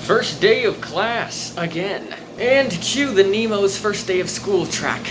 First day of class again. And cue the Nemo's first day of school track.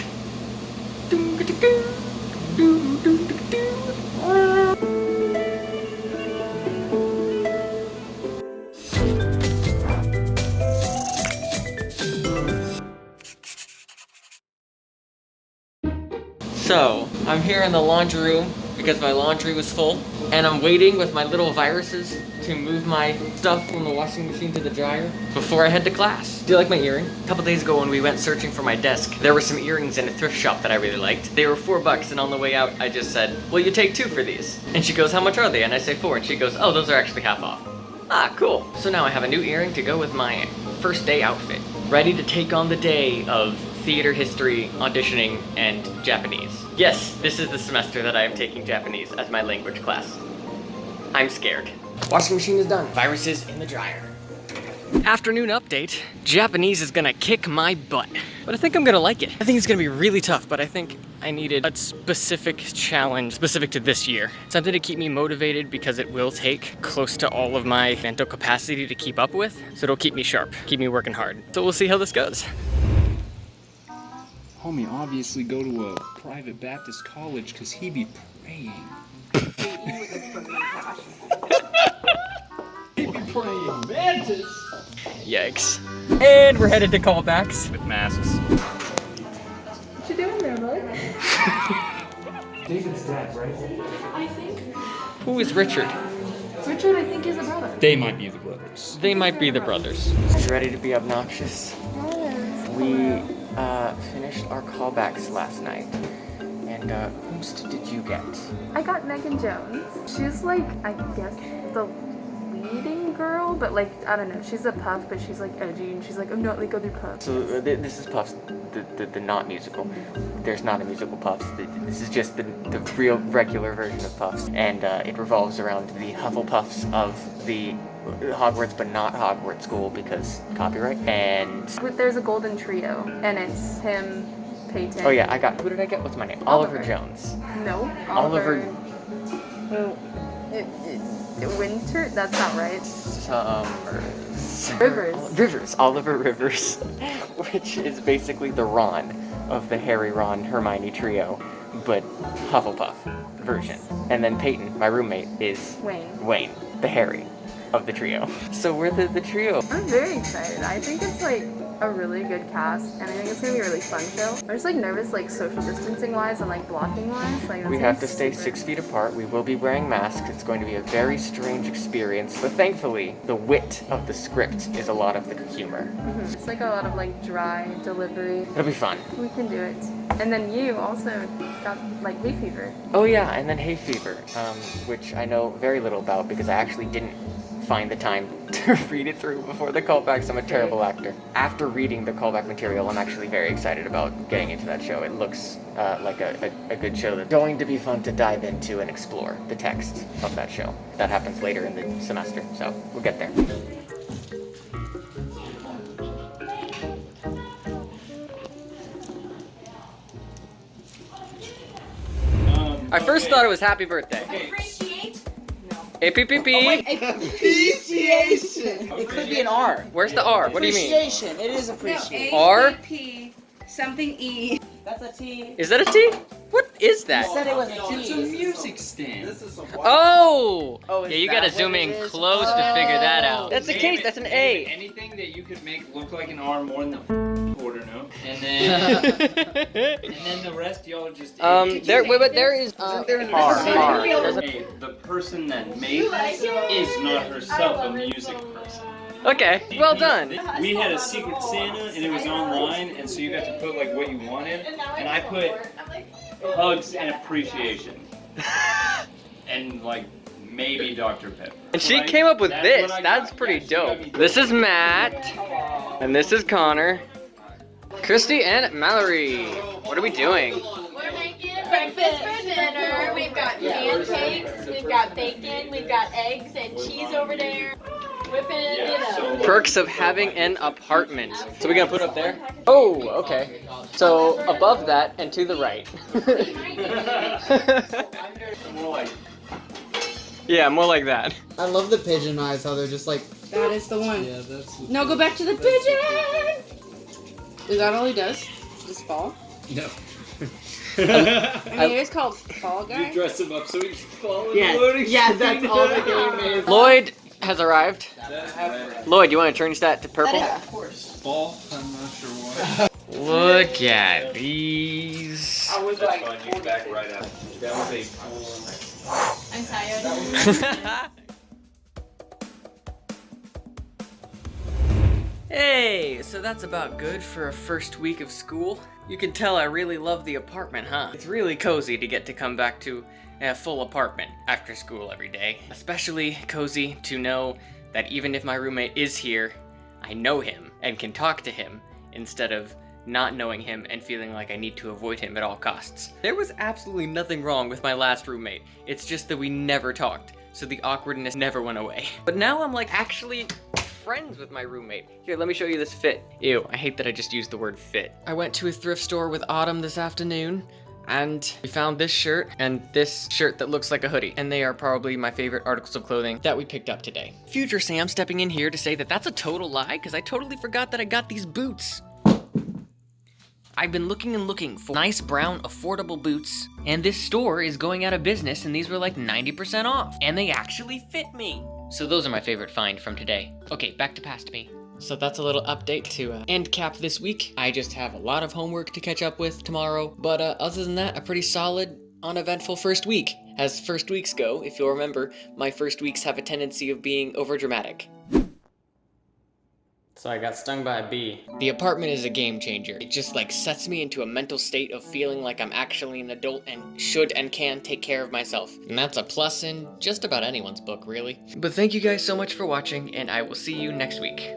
So, I'm here in the laundry room because my laundry was full, and I'm waiting with my little viruses to move my stuff from the washing machine to the dryer before I head to class. Do you like my earring? A couple days ago when we went searching for my desk, there were some earrings in a thrift shop that I really liked. They were $4, and on the way out, I just said, "Will you take 2 for these?" And she goes, "How much are they?" And I say 4, and she goes, "Oh, those are actually half off." Ah, cool. So now I have a new earring to go with my first day outfit, ready to take on the day of theater history, auditioning, and Japanese. Yes, this is the semester that I am taking Japanese as my language class. I'm scared. Washing machine is done. Viruses in the dryer. Afternoon update. Japanese is gonna kick my butt. But I think I'm gonna like it. I think it's gonna be really tough, but I think I needed a specific challenge specific to this year. Something to keep me motivated because it will take close to all of my mental capacity to keep up with. So it'll keep me sharp, keep me working hard. So we'll see how this goes. Homie obviously go to a private Baptist college because he be praying. He be praying mantis. Yikes. And we're headed to callbacks. With masks. What you doing there, bud? David's dad, right? I think. Who is Richard? Richard, I think, is a brother. They might be the brothers. They might be the brothers. Ready to be obnoxious? We finished our callbacks last night. And whomst did you get? I got Megan Jones. She's like, I guess, the leading girl, but like, I don't know. She's a puff, but she's like edgy, and she's like, I'm not like other puffs. So this is Puffs, the not musical. There's not a musical Puffs. This is just the real regular version of Puffs, and it revolves around the Hufflepuffs of the Hogwarts, but not Hogwarts school because copyright. And There's a golden trio, and it's him, Peyton. oh yeah, who did I get? What's my name? Oliver Jones. No, Oliver. Winter? That's not right. Rivers. Oliver Rivers, which is basically the Ron of the Harry, Ron, Hermione trio, but Hufflepuff version. And then Peyton, my roommate, is Wayne, the Harry of the trio. So we're the trio. I'm very excited. I think it's like a really good cast, and I think it's gonna be a really fun show. I'm just like nervous, like social distancing wise and like blocking wise. Like we have to stay 6 feet apart. We will be wearing masks. It's going to be a very strange experience, but thankfully the wit of the script is a lot of the humor. It's like a lot of like dry delivery. It'll be fun. We can do it. And then you also got like Hayfever. Oh yeah, and then Hayfever, which I know very little about because I actually didn't find the time to read it through before the callbacks. I'm a terrible actor. After reading the callback material, I'm actually very excited about getting into that show. It looks like a good show that's going to be fun to dive into and explore the text of that show. That happens later in the semester, so we'll get there. I first thought it was happy birthday. Appreciation. It could be an R. Where's the R? What do you mean? Appreciation. It is appreciation. No, R? A-P something E. That's a T. Is that a T? What is You that? said it was a It's a T. music stand. Oh! Oh, Yeah, is you gotta that zoom what in it is? close to figure that out. Oh. That's the case, that's an A. Anything that you could make look like an R more than the quarter note. And then the rest y'all just There is R. The person that made this is not herself a music person. Okay, well done. We had a secret Santa and it was online, and so you got to put like what you wanted, and I put hugs and appreciation. And like maybe Dr. Pepper. And she Right? came up with That's this. what I That's got. pretty Yeah, she got dope. me- This is Matt. And this is Connor. Christy and Mallory. What are we doing? We're making breakfast for dinner. We've got pancakes, we've got bacon, we've got eggs and cheese over there. Whipping it, you know. Perks of having an apartment. So we gonna put it up there? Oh, okay. So above that and to the right. More like Yeah, more like that. I love the pigeon eyes, how they're just like That is the one. Yeah, that's. No, go back to the pigeon! Is that all he does? Just fall? No. I mean, it's called Fall Guy. You dress him up so he's falling. Yeah, that's all the game is. Lloyd has arrived. Lloyd, you want to change that to purple? Yeah, of course. Ball? I'm not sure why. Look at these. I was That's like, fine, you back right up. That was a I'm tired. Hey, so that's about good for a first week of school. You can tell I really love the apartment, huh? It's really cozy to get to come back to a full apartment after school every day. Especially cozy to know that even if my roommate is here, I know him and can talk to him instead of not knowing him and feeling like I need to avoid him at all costs. There was absolutely nothing wrong with my last roommate. It's just that we never talked, so the awkwardness never went away. But now I'm like actually friends with my roommate. Here, let me show you this fit. Ew, I hate that I just used the word fit. I went to a thrift store with Autumn this afternoon, and we found this shirt and this shirt that looks like a hoodie, and they are probably my favorite articles of clothing that we picked up today. Future Sam stepping in here to say that that's a total lie, because I totally forgot that I got these boots. I've been looking and looking for nice brown affordable boots, and this store is going out of business, and these were like 90% off, and they actually fit me. So those are my favorite find from today. Okay, back to past me. So that's a little update to end cap this week. I just have a lot of homework to catch up with tomorrow, but other than that, a pretty solid, uneventful first week. As first weeks go, if you'll remember, my first weeks have a tendency of being overdramatic. So I got stung by a bee. The apartment is a game changer. It just like sets me into a mental state of feeling like I'm actually an adult and should and can take care of myself. And that's a plus in just about anyone's book, really. But thank you guys so much for watching, and I will see you next week.